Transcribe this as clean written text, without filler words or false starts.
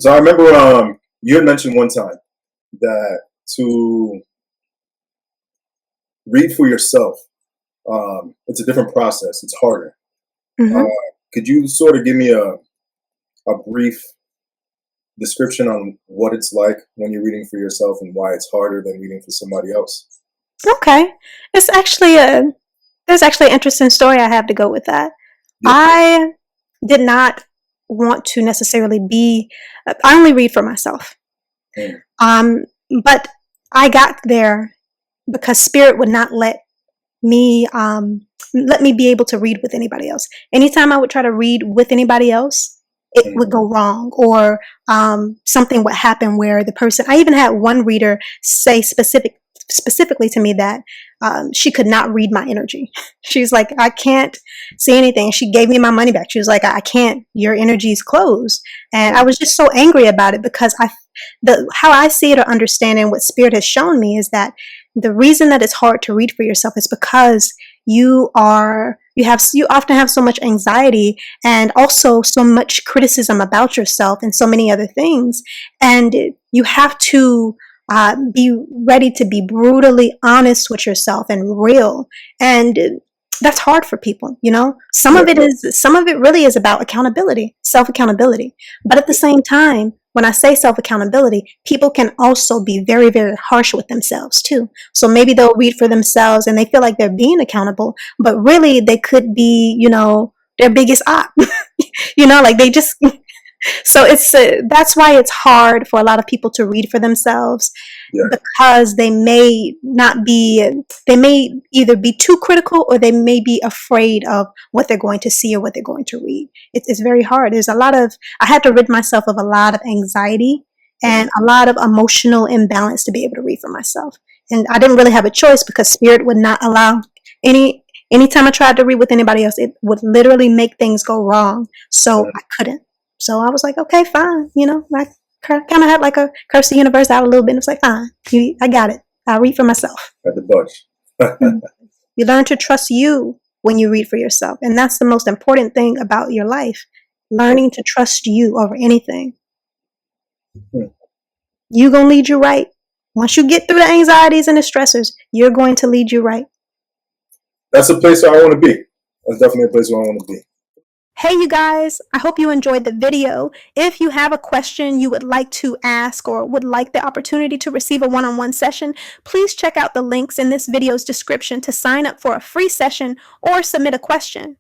So I remember you had mentioned one time that to read for yourself, it's a different process. It's harder. Uh, Hmm. could you sort of give me a brief description on what it's like when you're reading for yourself and why it's harder than reading for somebody else? Okay. It's actually a There's actually an interesting story I have to go with that. Yeah. I did not want to necessarily be. I only read for myself. Mm, Um, but I got there because Spirit would not me let me be able to read with anybody else. Anytime I would try to read with anybody else, it mm, would go wrong, or something would happen where the person. I even had one reader say specifically to me that she could not read my energy. She's like, I can't see anything. She gave me my money back. She was like, I can't. Your energy is closed, and I mm, was just so angry about it because the how I see it or understanding what Spirit has shown me is that the reason that it's hard to read for yourself is because you often have so much anxiety and also so much criticism about yourself and so many other things, and you have to be ready to be brutally honest with yourself and real, and that's hard for people. yeah. Some of it really is about accountability, self accountability, but at the same time, when I say self accountability, people can also be very, very harsh with themselves too. So maybe they'll read for themselves and they feel like they're being accountable, but really they could be, their biggest op. Like they just. So that's why it's hard for a lot of people to read for themselves, Yeah. because they may either be too critical, or they may be afraid of what they're going to see or what they're going to read. It's very hard. I had to rid myself of a lot of anxiety Mm, and a lot of emotional imbalance to be able to read for myself. And I didn't really have a choice because Spirit would not allow anytime I tried to read with anybody else, it would literally make things go wrong. So mm. I couldn't. So I was like, okay, fine. I kind of had like a curse the universe out a little bit. And it's like, fine, I got it. I'll read for myself. At the bunch. Mhm. You learn to trust you when you read for yourself. And that's the most important thing about your life, learning to trust you over anything. Mm. You going to lead you right. Once you get through the anxieties and the stressors, you're going to lead you right. That's a place where I want to be. That's definitely a place where I want to be. Hey, you guys, I hope you enjoyed the video. If you have a question you would like to ask or would like the opportunity to receive a one-on-one session, please check out the links in this video's description to sign up for a free session or submit a question.